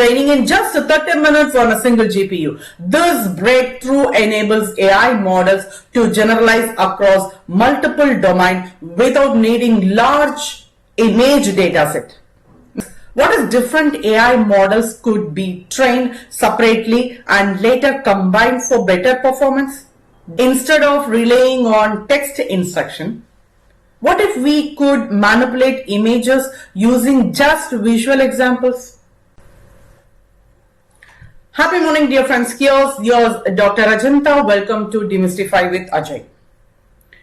training in just 30 minutes on a single GPU. This breakthrough enables AI models to generalize across multiple domains without needing large image dataset. What is different AI models could be trained separately and later combined for better performance? Instead of relying on text instruction, what if we could manipulate images using just visual examples? Happy morning, dear friends. Here's yours, Dr. Ajanta. Welcome to Demystify with Ajay.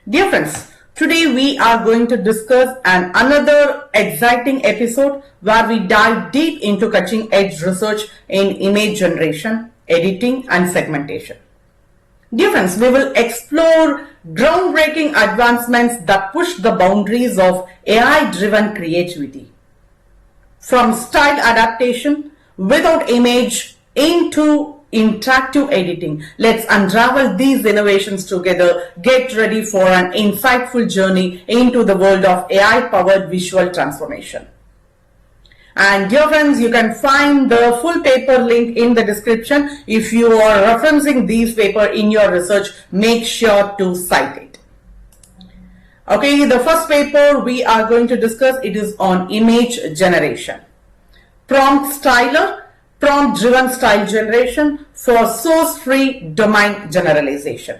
Dear friends, today we are going to discuss another exciting episode where we dive deep into cutting-edge research in image generation, editing, and segmentation. Dear friends, we will explore groundbreaking advancements that push the boundaries of AI-driven creativity. From style adaptation without image into interactive editing. Let's unravel these innovations together. Get ready for an insightful journey into the world of AI-powered visual transformation. And dear friends, you can find the full paper link in the description. If you are referencing these paper in your research, make sure to cite it. Okay, the first paper we are going to discuss, it is on image generation. PromptStyler, prompt-driven style generation for source-free domain generalization.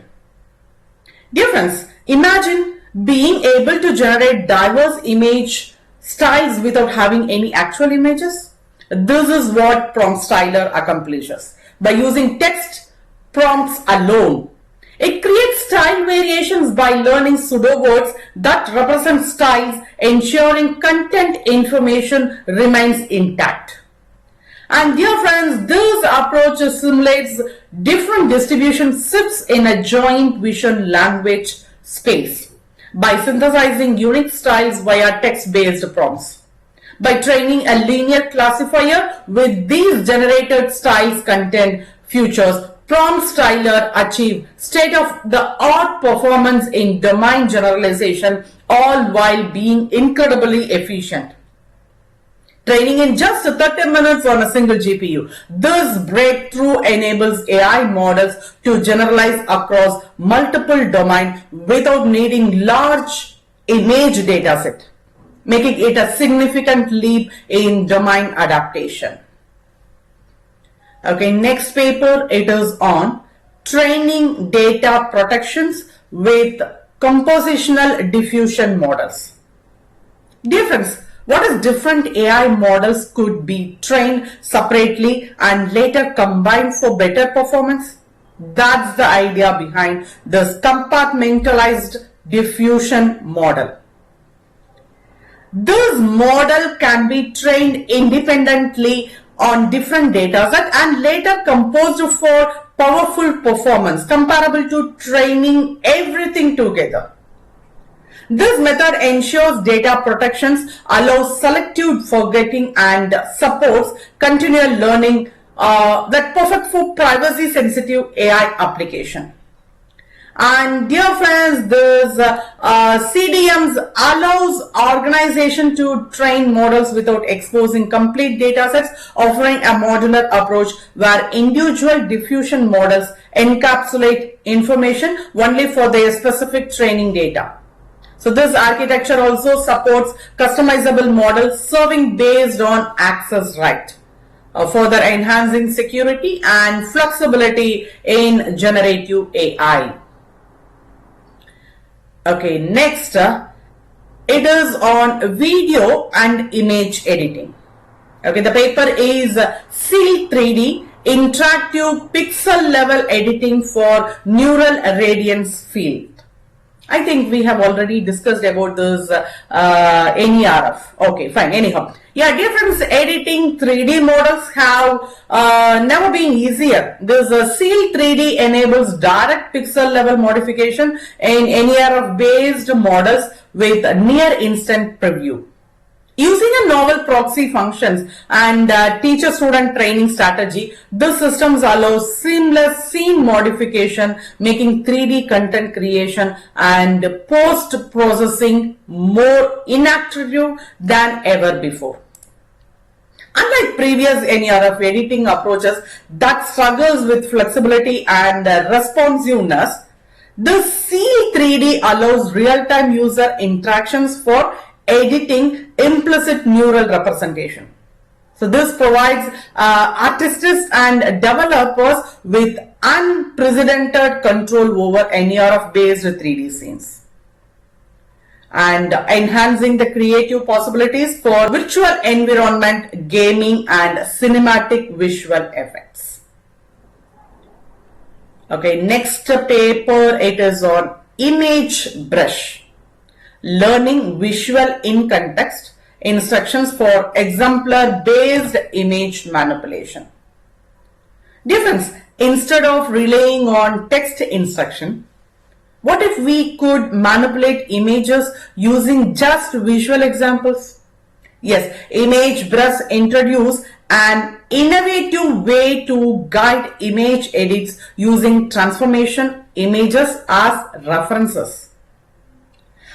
Dear friends, imagine being able to generate diverse image styles without having any actual images. This is what PromptStyler accomplishes. By using text prompts alone, it creates style variations by learning pseudo words that represent styles, ensuring content information remains intact. And dear friends, this approach simulates different distribution shifts in a joint vision language space by synthesizing unique styles via text-based prompts. By training a linear classifier with these generated styles content features, PromptStyler achieved state-of-the-art performance in domain generalization, all while being incredibly efficient. Training in just 30 minutes on a single GPU. This breakthrough enables AI models to generalize across multiple domains without needing large image dataset, making it a significant leap in domain adaptation. Okay, next paper, it is on training data protections with compositional diffusion models. Dear friends, what is different AI models could be trained separately and later combined for better performance? That's the idea behind this compartmentalized diffusion model. This model can be trained independently on different datasets and later composed for powerful performance comparable to training everything together. This method ensures data protections, allows selective forgetting, and supports continual learning that perfect for privacy-sensitive AI application. And dear friends, this CDMs allows organization to train models without exposing complete datasets, offering a modular approach where individual diffusion models encapsulate information only for their specific training data. So this architecture also supports customizable models serving based on access right, further enhancing security and flexibility in generative AI. Okay, next, it is on video and image editing. Okay, the paper is Seal 3D Interactive Pixel Level Editing for Neural Radiance Field. I think we have already discussed about this NERF. Okay, fine. Anyhow, yeah, different editing 3D models have never been easier. This Seal 3D enables direct pixel level modification in NERF based models with near instant preview. Using a novel proxy functions and teacher-student training strategy, these systems allow seamless scene modification, making 3D content creation and post-processing more intuitive than ever before. Unlike previous NERF editing approaches that struggles with flexibility and responsiveness, the C3D allows real-time user interactions for editing implicit neural representation. So this provides artists and developers with unprecedented control over NERF-based 3D scenes, and enhancing the creative possibilities for virtual environment, gaming, and cinematic visual effects. Okay, next paper, it is on ImageBrush, learning visual in context, instructions for exemplar-based image manipulation. Dear friends, instead of relying on text instruction, what if we could manipulate images using just visual examples? Yes, ImageBrush introduced an innovative way to guide image edits using transformation images as references.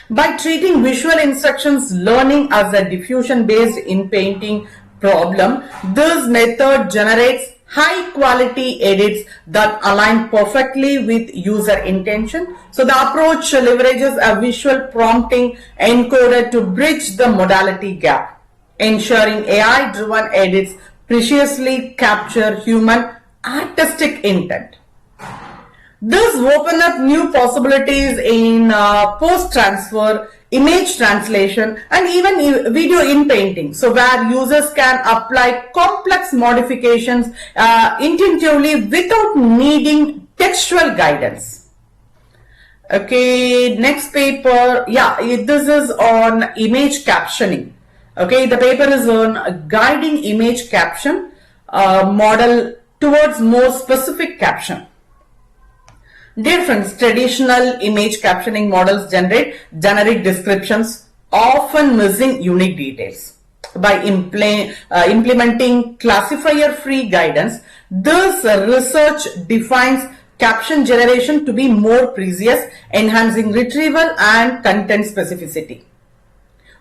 By treating visual instructions learning as a diffusion-based in-painting problem, this method generates high-quality edits that align perfectly with user intention. So the approach leverages a visual prompting encoder to bridge the modality gap, ensuring AI-driven edits preciously capture human artistic intent. This opens up new possibilities in post-transfer, image translation, and even video in-painting, so where users can apply complex modifications intuitively without needing textual guidance. Okay, next paper, this is on image captioning. Okay, the paper is on guiding image caption model towards more specific caption. Dear friends, traditional image captioning models generate generic descriptions, often missing unique details. By implementing classifier-free guidance, this research defines caption generation to be more precise, enhancing retrieval and content specificity.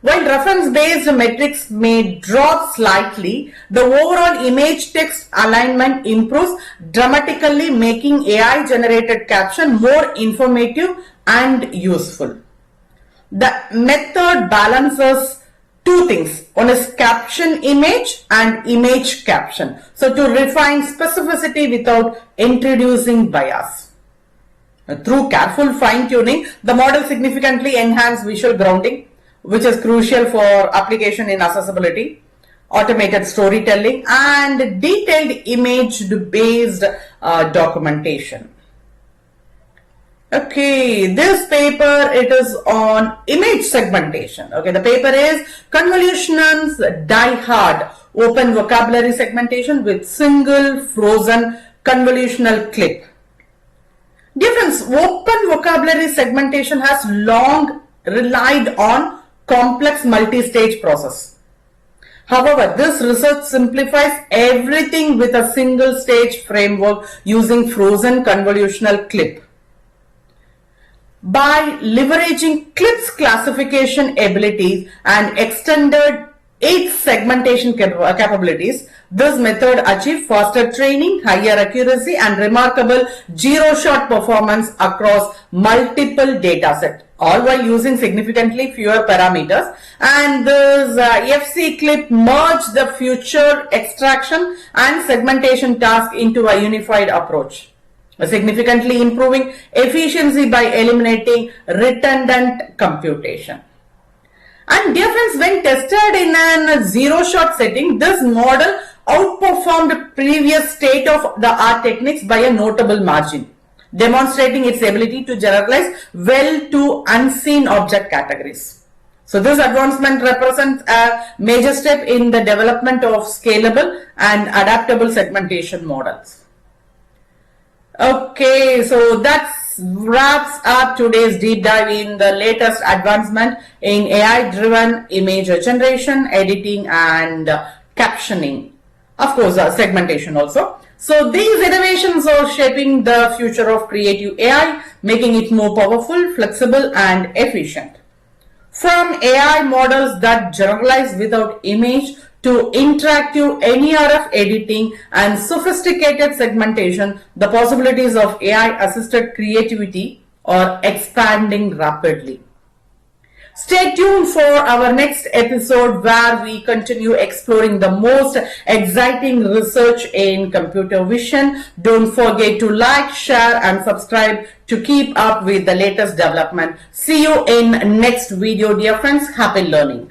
While reference-based metrics may drop slightly, the overall image text alignment improves dramatically, making AI-generated caption more informative and useful. The method balances two things. One is caption image and image caption. So to refine specificity without introducing bias. Through careful fine-tuning, the model significantly enhances visual grounding, which is crucial for application in accessibility, automated storytelling, and detailed image-based documentation. Okay, this paper, it is on image segmentation. Okay, the paper is Convolutions Die Hard Open Vocabulary Segmentation with Single Frozen Convolutional Clip. Dear friends, open vocabulary segmentation has long relied on complex multi-stage process. However, this research simplifies everything with a single stage framework using frozen convolutional clip. By leveraging clips classification abilities and extended its segmentation capabilities, this method achieves faster training, higher accuracy, and remarkable zero-shot performance across multiple datasets, all while using significantly fewer parameters. And this FC clip merged the future extraction and segmentation task into a unified approach, significantly improving efficiency by eliminating redundant computation. And dear friends, when tested in a zero-shot setting, this model outperformed previous state-of-the-art techniques by a notable margin, demonstrating its ability to generalize well to unseen object categories. So this advancement represents a major step in the development of scalable and adaptable segmentation models. Okay, so that wraps up today's deep dive in the latest advancement in AI-driven image generation, editing, and captioning. Of course, segmentation also. So these innovations are shaping the future of creative AI, making it more powerful, flexible, and efficient. From AI models that generalize without image to interactive NERF editing and sophisticated segmentation, the possibilities of AI-assisted creativity are expanding rapidly. Stay tuned for our next episode where we continue exploring the most exciting research in computer vision. Don't forget to like, share and subscribe to keep up with the latest development. See you in next video, dear friends. Happy learning.